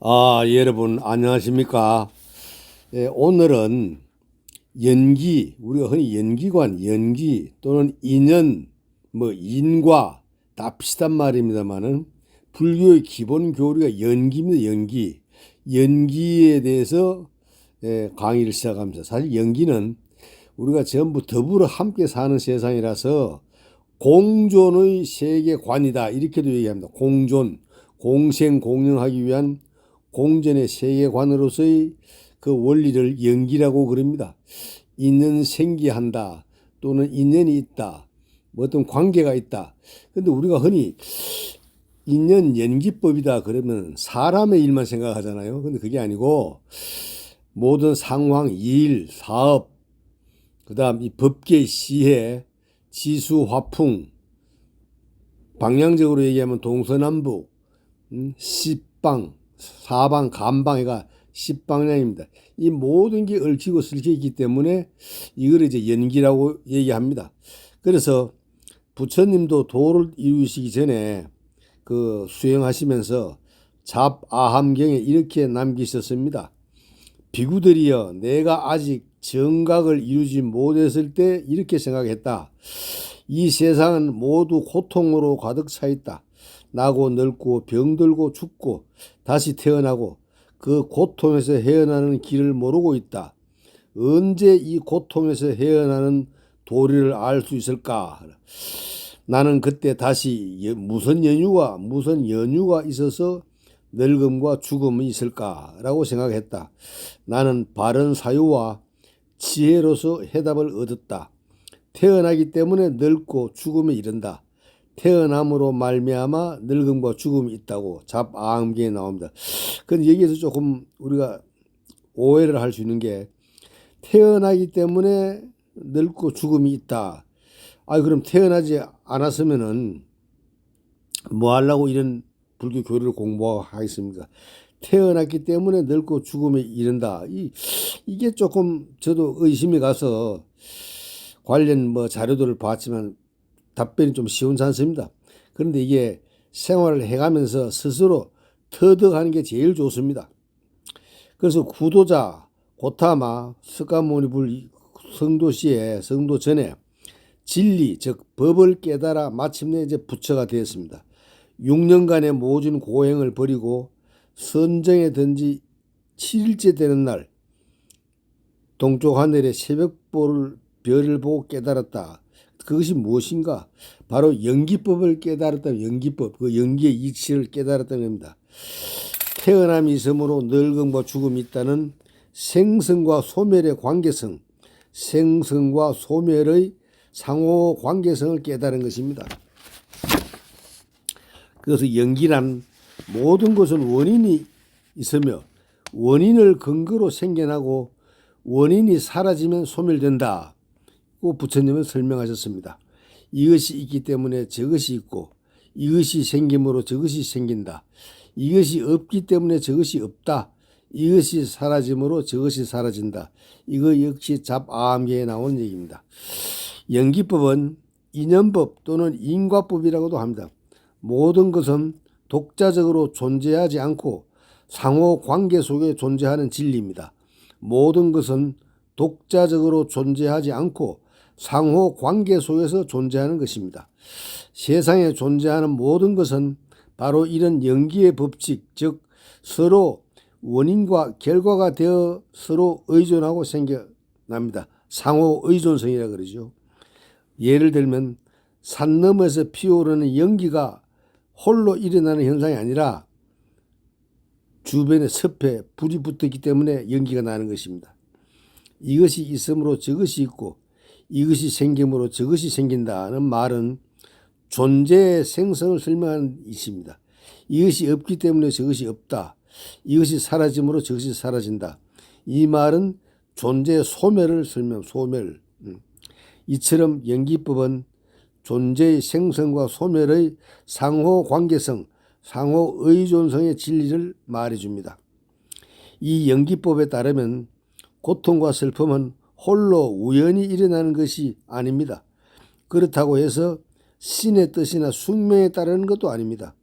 여러분 안녕하십니까? 오늘은 연기, 우리가 흔히 연기관, 연기 또는 인연, 인과 다 비슷한 말입니다만은 불교의 기본 교리가 연기입니다. 연기. 연기에 대해서 강의를 시작합니다. 사실 연기는 우리가 전부 더불어 함께 사는 세상이라서 공존의 세계관이다. 이렇게도 얘기합니다. 공존, 공생, 공영하기 위한 공전의 세계관으로서의 그 원리를 연기라고 그럽니다. 인연 생기한다 또는 인연이 있다, 어떤 관계가 있다. 근데 우리가 흔히 인연 연기법이다 그러면 사람의 일만 생각하잖아요. 근데 그게 아니고 모든 상황, 일, 사업, 그다음 이 법계, 시해, 지수, 화풍, 방향적으로 얘기하면 동서남북, 십방, 사방, 간방해가 십방향입니다. 이 모든 게 얽히고 설켜 있기 때문에 이걸 이제 연기라고 얘기합니다. 그래서 부처님도 도를 이루시기 전에 그 수행하시면서 잡아함경에 이렇게 남기셨습니다. 비구들이여, 내가 아직 정각을 이루지 못했을 때 이렇게 생각했다. 이 세상은 모두 고통으로 가득 차 있다. 나고 늙고 병들고 죽고 다시 태어나고 그 고통에서 헤어나는 길을 모르고 있다. 언제 이 고통에서 헤어나는 도리를 알 수 있을까? 나는 그때 다시 무슨 연유가 있어서 늙음과 죽음이 있을까라고 생각했다. 나는 바른 사유와 지혜로서 해답을 얻었다. 태어나기 때문에 늙고 죽음에 이른다. 태어남으로 말미암아 늙음과 죽음이 있다고 잡아함경에 나옵니다. 근데 여기에서 조금 우리가 오해를 할 수 있는 게, 태어나기 때문에 늙고 죽음이 있다. 그럼 태어나지 않았으면은 뭐 하려고 이런 불교 교리를 공부하겠습니까? 태어났기 때문에 늙고 죽음에 이른다. 이게 조금 저도 의심이 가서 관련 자료들을 봤지만 답변이 좀 시원치 않습니다. 그런데 이게 생활을 해가면서 스스로 터득하는 게 제일 좋습니다. 그래서 구도자 고타마 스가모니불 성도시에 성도 전에 진리 즉 법을 깨달아 마침내 이제 부처가 되었습니다. 6년간의 모진 고행을 버리고 선정에 든지 7일째 되는 날 동쪽 하늘의 새벽볼 별을 보고 깨달았다. 그것이 무엇인가? 바로 연기법을 깨달았다. 연기법, 그 연기의 이치를 깨달았다는 겁니다. 태어남이 있으므로 늙음과 죽음이 있다는 생성과 소멸의 관계성, 생성과 소멸의 상호 관계성을 깨달은 것입니다. 그래서 연기란 모든 것은 원인이 있으며 원인을 근거로 생겨나고 원인이 사라지면 소멸된다. 부처님은 설명하셨습니다. 이것이 있기 때문에 저것이 있고 이것이 생김으로 저것이 생긴다. 이것이 없기 때문에 저것이 없다. 이것이 사라짐으로 저것이 사라진다. 이거 역시 잡아함경에 나오는 얘기입니다. 연기법은 인연법 또는 인과법이라고도 합니다. 모든 것은 독자적으로 존재하지 않고 상호 관계 속에 존재하는 진리입니다. 모든 것은 독자적으로 존재하지 않고 상호 관계 속에서 존재하는 것입니다. 세상에 존재하는 모든 것은 바로 이런 연기의 법칙, 즉 서로 원인과 결과가 되어 서로 의존하고 생겨납니다. 상호 의존성이라 그러죠. 예를 들면 산 너머에서 피어오르는 연기가 홀로 일어나는 현상이 아니라 주변에 섭에 불이 붙었기 때문에 연기가 나는 것입니다. 이것이 있으므로 저것이 있고 이것이 생김으로 저것이 생긴다는 말은 존재의 생성을 설명하는 것입니다. 이것이 없기 때문에 저것이 없다. 이것이 사라짐으로 저것이 사라진다. 이 말은 존재의 소멸을 소멸. 이처럼 연기법은 존재의 생성과 소멸의 상호 관계성, 상호 의존성의 진리를 말해줍니다. 이 연기법에 따르면 고통과 슬픔은 홀로 우연히 일어나는 것이 아닙니다. 그렇다고 해서 신의 뜻이나 숙명에 따르는 것도 아닙니다.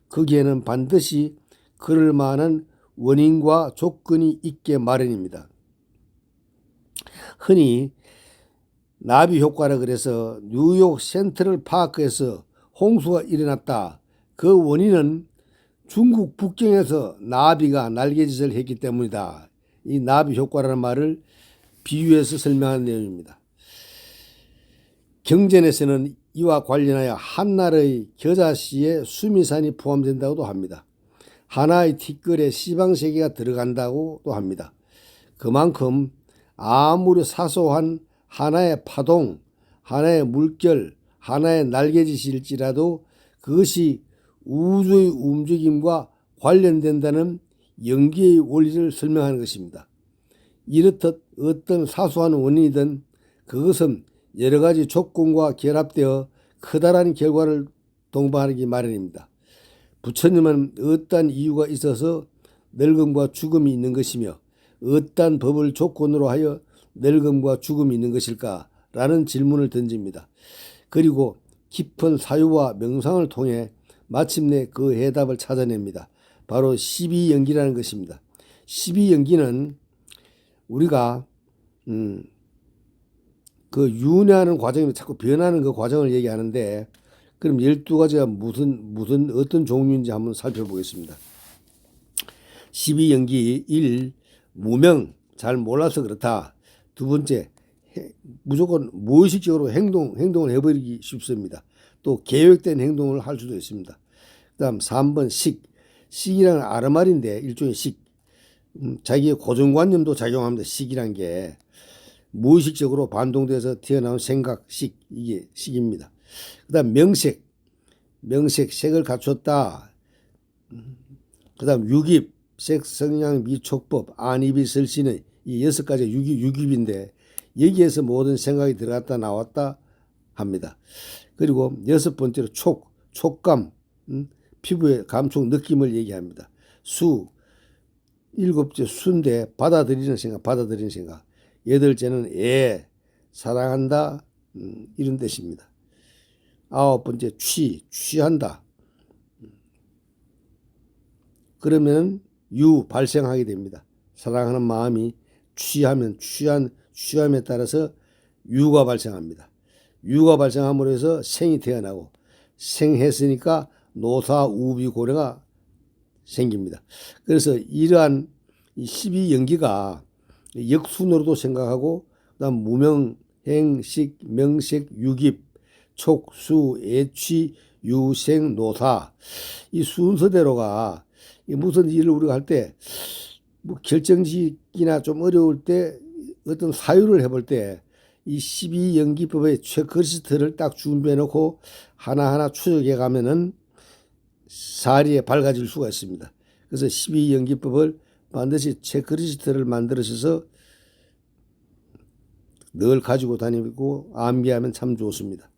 거기에는 반드시 그럴 만한 원인과 조건이 있게 마련입니다. 흔히 나비 효과라 그래서 뉴욕 센트럴 파크에서 홍수가 일어났다. 그 원인은 중국 북경에서 나비가 날개짓을 했기 때문이다. 이 나비 효과라는 말을 비유해서 설명하는 내용입니다. 경전에서는 이와 관련하여 한나라의 겨자씨에 수미산이 포함된다고도 합니다. 하나의 티끌에 시방세계가 들어간다고도 합니다. 그만큼 아무리 사소한 하나의 파동, 하나의 물결, 하나의 날개짓일지라도 그것이 우주의 움직임과 관련된다는 연기의 원리를 설명하는 것입니다. 이렇듯 어떤 사소한 원인이든 그것은 여러 가지 조건과 결합되어 커다란 결과를 동반하기 마련입니다. 부처님은 어떠한 이유가 있어서 늙음과 죽음이 있는 것이며 어떠한 법을 조건으로 하여 늙음과 죽음이 있는 것일까? 라는 질문을 던집니다. 그리고 깊은 사유와 명상을 통해 마침내 그 해답을 찾아냅니다. 바로 12연기라는 것입니다. 12연기는 우리가 그 윤회하는 과정이 자꾸 변하는 그 과정을 얘기하는데, 그럼 12가지가 무슨 어떤 종류인지 한번 살펴보겠습니다. 12연기 1. 무명, 잘 몰라서 그렇다. 두 번째, 무조건 무의식적으로 행동을 해버리기 쉽습니다. 또 계획된 행동을 할 수도 있습니다. 그 다음 3번 식이라는 아르말인데 일종의 식. 자기의 고정관념도 작용합니다. 식이란 게 무의식적으로 반동돼서 튀어나온 생각, 이게 식입니다. 그 다음 색을 갖췄다. 그 다음 유깁, 색, 성향, 미촉법, 안입이 설신의 이 6가지 유깁인데 여기에서 모든 생각이 들어갔다 나왔다 합니다. 그리고 6번째로 촉감, 피부의 감촉, 느낌을 얘기합니다. 7째 수인데 받아들이는 생각. 8째는 사랑한다, 이런 뜻입니다. 9번째 취한다. 그러면 발생하게 됩니다. 사랑하는 마음이 취함에 따라서 유가 발생합니다. 유가 발생함으로 해서 생이 태어나고, 생했으니까 노사우비고래가 생깁니다. 그래서 이러한 12연기가 역순으로도 생각하고, 그다음 무명, 행식, 명색, 유깁, 촉수, 애취, 유생, 노사, 이 순서대로가 무슨 일을 우리가 할 때 뭐 결정짓기나 좀 어려울 때 어떤 사유를 해볼 때 이 12연기법의 체크리스트를 딱 준비해 놓고 하나하나 추적해 가면은 사리에 밝아질 수가 있습니다. 그래서 12연기법을 반드시 체크리스트를 만들어서 늘 가지고 다니고 암기하면 참 좋습니다.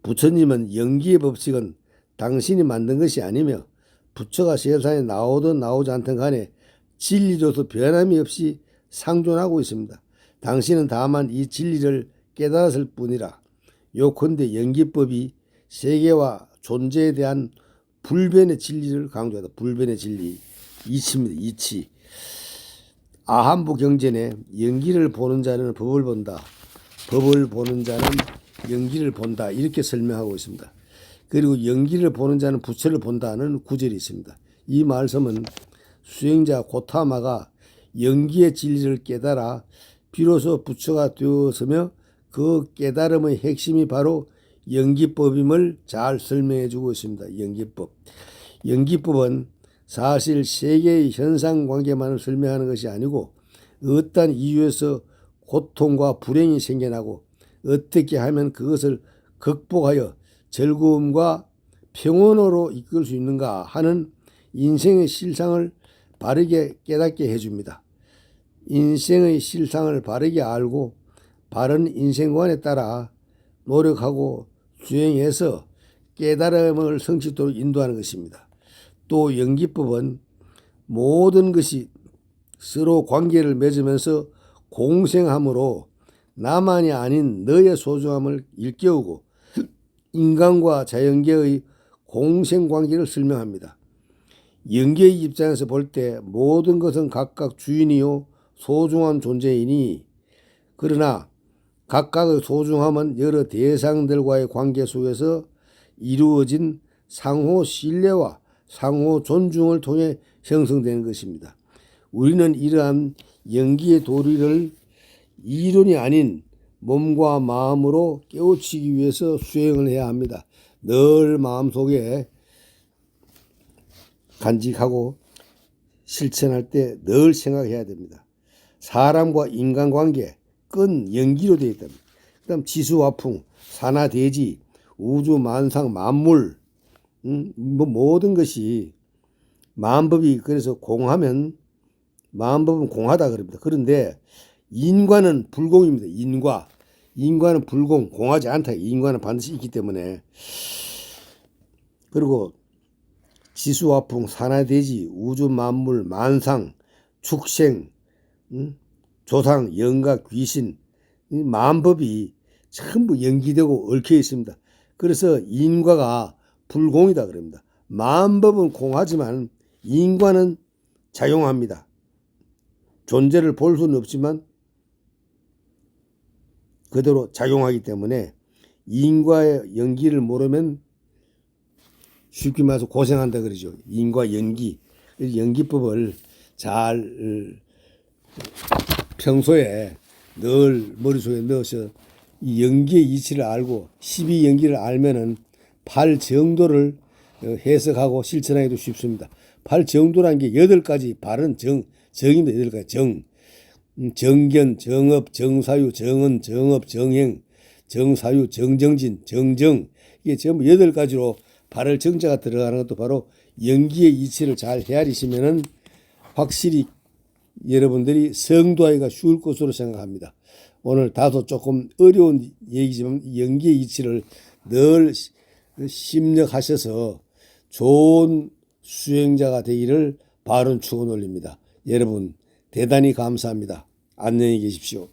부처님은 연기의 법칙은 당신이 만든 것이 아니며 부처가 세상에 나오든 나오지 않든 간에 진리로서 변함이 없이 상존하고 있습니다. 당신은 다만 이 진리를 깨달았을 뿐이라. 요컨대 연기법이 세계와 존재에 대한 불변의 진리를 강조하다. 불변의 진리. 이치입니다. 이치. 아한부 경전에 연기를 보는 자는 법을 본다. 법을 보는 자는 연기를 본다. 이렇게 설명하고 있습니다. 그리고 연기를 보는 자는 부처를 본다는 구절이 있습니다. 이 말씀은 수행자 고타마가 연기의 진리를 깨달아 비로소 부처가 되었으며 그 깨달음의 핵심이 바로 연기법임을 잘 설명해 주고 있습니다. 연기법. 연기법은 사실 세계의 현상관계만을 설명하는 것이 아니고 어떠한 이유에서 고통과 불행이 생겨나고 어떻게 하면 그것을 극복하여 즐거움과 평온으로 이끌 수 있는가 하는 인생의 실상을 바르게 깨닫게 해줍니다. 인생의 실상을 바르게 알고 바른 인생관에 따라 노력하고 수행해서 깨달음을 성취토록 인도하는 것입니다. 또 연기법은 모든 것이 서로 관계를 맺으면서 공생함으로 나만이 아닌 너의 소중함을 일깨우고 인간과 자연계의 공생관계를 설명합니다. 연기의 입장에서 볼 때 모든 것은 각각 주인이요 소중한 존재이니 그러나 각각의 소중함은 여러 대상들과의 관계 속에서 이루어진 상호 신뢰와 상호 존중을 통해 형성되는 것입니다. 우리는 이러한 연기의 도리를 이론이 아닌 몸과 마음으로 깨우치기 위해서 수행을 해야 합니다. 늘 마음속에 간직하고 실천할 때 늘 생각해야 됩니다. 사람과 인간관계 끈 연기로 되어 있다. 그 다음 지수화풍, 산하대지, 우주 만상 만물 모든 것이 만법이 그래서 공하면 만법은 공하다 그럽니다. 그런데 인과는 불공입니다. 인과는 불공, 공하지 않다. 인과는 반드시 있기 때문에 그리고 지수화풍, 산하대지, 우주 만물, 만상, 축생, 조상, 영가, 귀신, 이 만법이 전부 연기되고 얽혀 있습니다. 그래서 인과가 불공이다 그럽니다. 만법은 공하지만 인과는 작용합니다. 존재를 볼 수는 없지만 그대로 작용하기 때문에 인과의 연기를 모르면 쉽게 말해서 고생한다 그러죠. 인과 연기. 연기법을 잘 평소에 늘 머릿속에 넣어서 이 연기의 이치를 알고 12연기를 알면은 8정도를 해석하고 실천하기도 쉽습니다. 8정도라는 게 8가지 바른 정입니다. 8가지 정. 정견, 정업, 정사유, 정언, 정업, 정행, 정사유, 정정진, 정정. 이게 전부 8가지로 발을 정자가 들어가는 것도 바로 연기의 이치를 잘 헤아리시면은 확실히 여러분들이 성도하기가 쉬울 것으로 생각합니다. 오늘 다소 조금 어려운 얘기지만 연기의 이치를 늘 심력하셔서 좋은 수행자가 되기를 바른 축원 올립니다. 여러분 대단히 감사합니다. 안녕히 계십시오.